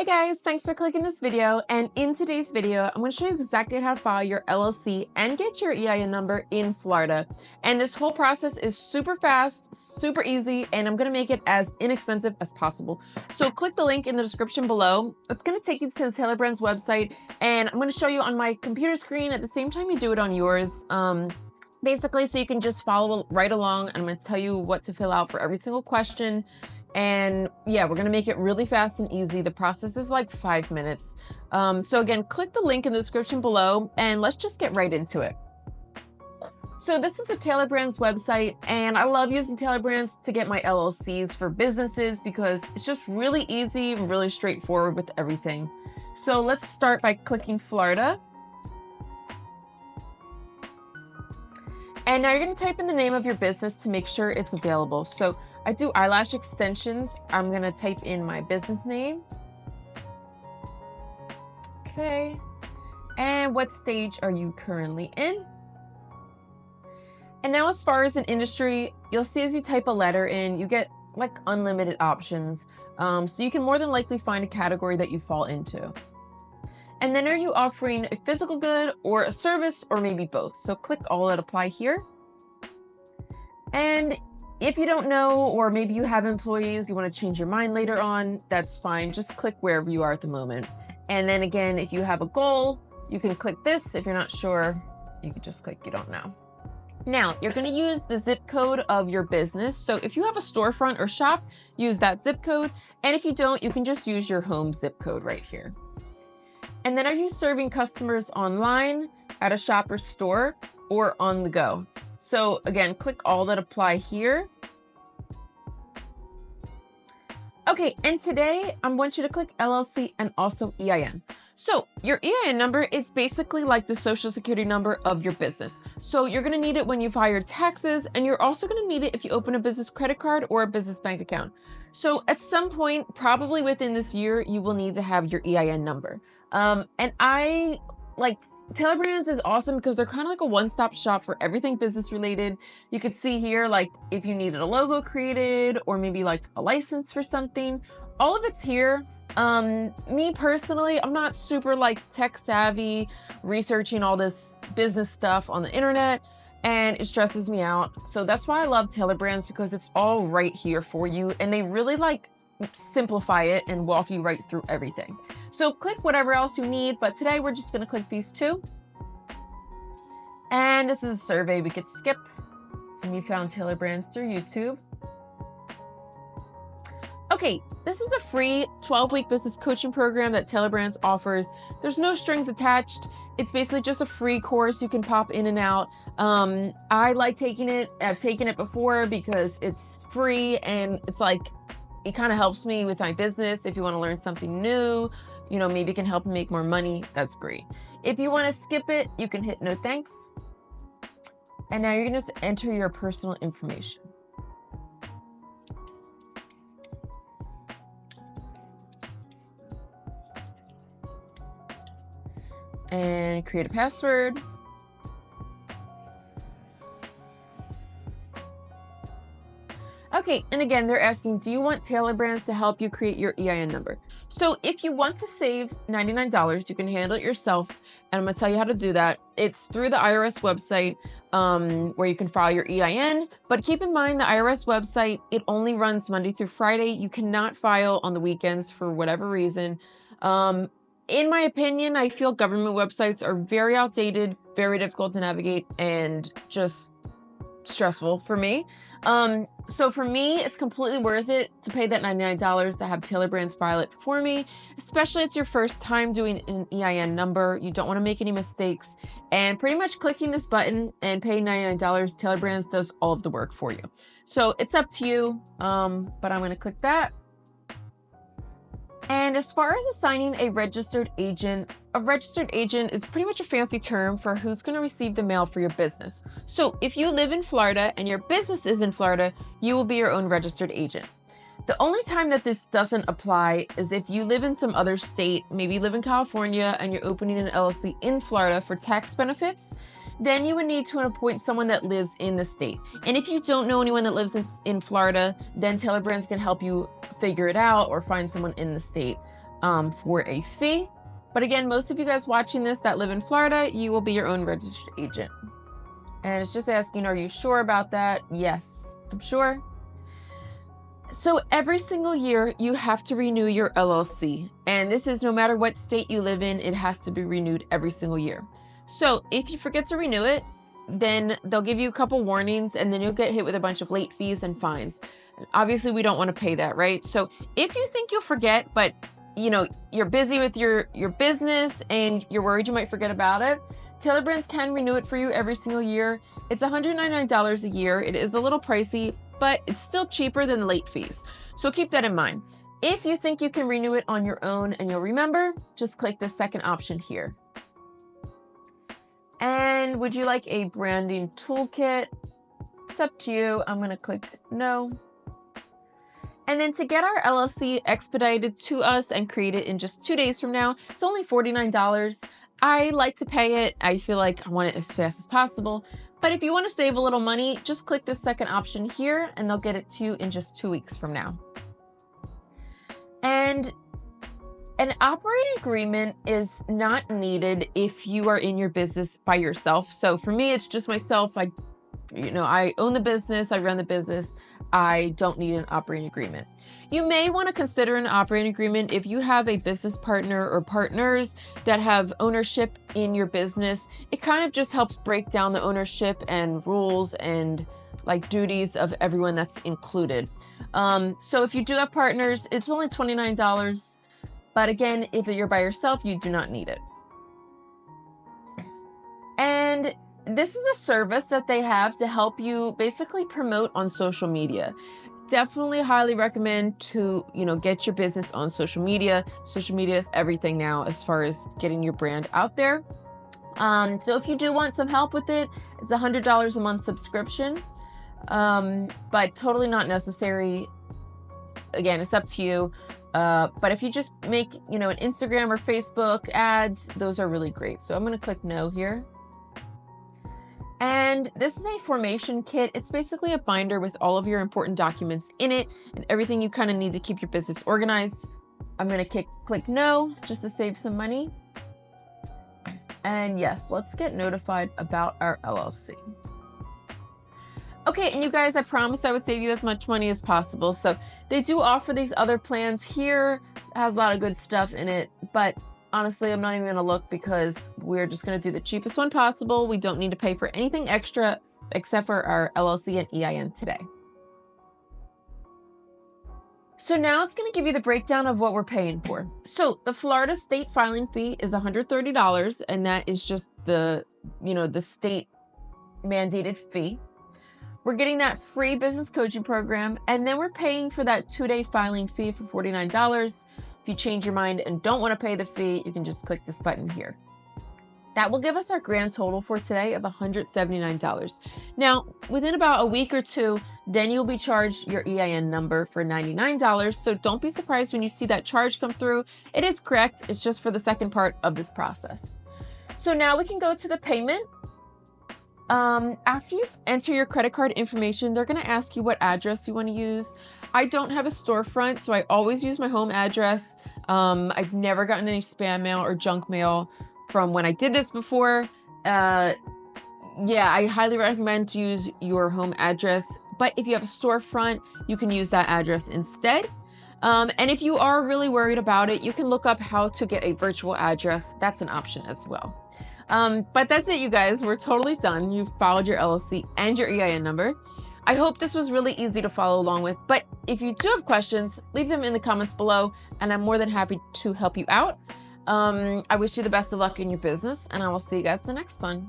Hey guys, thanks for clicking this video. And in today's video, I'm going to show you exactly how to file your LLC and get your EIN number in Florida. And this whole process is super fast, super easy, and I'm going to make it as inexpensive as possible. So click the link in the description below. It's going to take you to the Tailor Brands website, and I'm going to show you on my computer screen at the same time you do it on yours. Basically, so you can just follow right along, and I'm going to tell you what to fill out for every single question. And yeah, we're gonna make it really fast and easy. The process is like 5 minutes. So again, click the link in the description below and let's just get right into it. So this is the Tailor Brands website, and I love using Tailor Brands to get my LLCs for businesses because it's just really easy and really straightforward with everything. So let's start by clicking Florida. And now you're gonna type in the name of your business to make sure it's available. So I do eyelash extensions. I'm gonna type in my business name. Okay. And what stage are you currently in? And now as far as an industry, you'll see as you type a letter in, you get like unlimited options. So you can more than likely find a category that you fall into. And then are you offering a physical good or a service or maybe both? So click all that apply here. And if you don't know, or maybe you have employees, you want to change your mind later on, that's fine. Just click wherever you are at the moment. And then again, if you have a goal, you can click this. If you're not sure, you can just click you don't know. Now, you're going to use the zip code of your business. So if you have a storefront or shop, use that zip code. And if you don't, you can just use your home zip code right here. And then are you serving customers online, at a shop or store, or on the go? So again, click all that apply here. Okay, and today I want you to click LLC and also EIN. So your EIN number is basically like the social security number of your business. So you're gonna need it when you file your taxes, and you're also gonna need it if you open a business credit card or a business bank account. So at some point, probably within this year, you will need to have your EIN number. And I like Tailor Brands is awesome because they're kind of like a one-stop shop for everything business related. You could see here, like if you needed a logo created or maybe like a license for something, all of it's here. Me personally, I'm not super like tech savvy, researching all this business stuff on the internet, and it stresses me out. So that's why I love Tailor Brands, because it's all right here for you, and they really like simplify it and walk you right through everything. So click whatever else you need, but today we're just going to click these two. And this is a survey we could skip. And you found Tailor Brands through YouTube. Okay, this is a free 12-week business coaching program that Tailor Brands offers. There's no strings attached. It's basically just a free course you can pop in and out. I like taking it. I've taken it before because it's free, and it's like, it kind of helps me with my business. If you want to learn something new, you know, maybe it can help me make more money. That's great. If you want to skip it, you can hit no thanks. And now you're going to just enter your personal information. And create a password. Okay, and again, they're asking, do you want Tailor Brands to help you create your EIN number? So if you want to save $99, you can handle it yourself, and I'm gonna tell you how to do that. It's through the IRS website where you can file your EIN, but keep in mind the IRS website, it only runs Monday through Friday. You cannot file on the weekends for whatever reason. In my opinion, I feel government websites are very outdated, very difficult to navigate, and just stressful for me. So for me, it's completely worth it to pay that $99 to have Tailor Brands file it for me, especially it's your first time doing an EIN number. You don't want to make any mistakes, and pretty much clicking this button and paying $99, Tailor Brands does all of the work for you. So it's up to you, but I'm going to click that. And as far as assigning a registered agent is pretty much a fancy term for who's going to receive the mail for your business. So if you live in Florida and your business is in Florida, you will be your own registered agent. The only time that this doesn't apply is if you live in some other state, maybe you live in California and you're opening an LLC in Florida for tax benefits. then you would need to appoint someone that lives in the state. And if you don't know anyone that lives in Florida, then Tailor Brands can help you figure it out or find someone in the state. for a fee. But again, most of you guys watching this that live in Florida, you will be your own registered agent. And it's just asking, are you sure about that? Yes, I'm sure. So every single year you have to renew your LLC. And this is no matter what state you live in, it has to be renewed every single year. So if you forget to renew it, then they'll give you a couple warnings and then you'll get hit with a bunch of late fees and fines. And obviously we don't want to pay that, right? So if you think you'll forget, but you're busy with your business and you're worried you might forget about it, Tailor Brands can renew it for you every single year. It's $199 a year. It is a little pricey, but it's still cheaper than the late fees. So keep that in mind. If you think you can renew it on your own and you'll remember, just click the second option here. And would you like a branding toolkit? It's up to you. I'm gonna click no. And then to get our LLC expedited to us and created in just 2 days from now, it's only $49. I like to pay it. I feel like I want it as fast as possible. But if you want to save a little money, just click the second option here and they'll get it to you in just 2 weeks from now. And an operating agreement is not needed if you are in your business by yourself. So for me, it's just myself. I own the business, I run the business. I don't need an operating agreement. You may want to consider an operating agreement if you have a business partner or partners that have ownership in your business. It kind of just helps break down the ownership and rules and like duties of everyone that's included. So if you do have partners, it's only $29. But again, if you're by yourself, you do not need it. And this is a service that they have to help you basically promote on social media. Definitely highly recommend to, get your business on social media. Social media is everything now as far as getting your brand out there. So if you do want some help with it, it's $100 a month subscription, but totally not necessary. Again, it's up to you. But if you just make, an Instagram or Facebook ads, those are really great. So I'm going to click no here. And this is a formation kit. It's basically a binder with all of your important documents in it and everything you kind of need to keep your business organized. I'm going to click no just to save some money. And yes, let's get notified about our LLC. Okay, and you guys, I promised I would save you as much money as possible. So they do offer these other plans here. It has a lot of good stuff in it, but honestly, I'm not even gonna look because we're just gonna do the cheapest one possible. We don't need to pay for anything extra except for our LLC and EIN today. So now it's gonna give you the breakdown of what we're paying for. So the Florida state filing fee is $130, and that is just the state mandated fee. We're getting that free business coaching program, and then we're paying for that 2-day filing fee for $49. If you change your mind and don't want to pay the fee, you can just click this button here. That will give us our grand total for today of $179. Now, within about a week or two, then you'll be charged your EIN number for $99. So don't be surprised when you see that charge come through. It is correct. It's just for the second part of this process. So now we can go to the payment. After you enter your credit card information, they're going to ask you what address you want to use. I don't have a storefront, so I always use my home address. I've never gotten any spam mail or junk mail from when I did this before. I highly recommend to use your home address, but if you have a storefront, you can use that address instead. And if you are really worried about it, you can look up how to get a virtual address. That's an option as well. But that's it, you guys. We're totally done. You've followed your LLC and your EIN number. I hope this was really easy to follow along with, but if you do have questions, leave them in the comments below, and I'm more than happy to help you out. I wish you the best of luck in your business, and I will see you guys in the next one.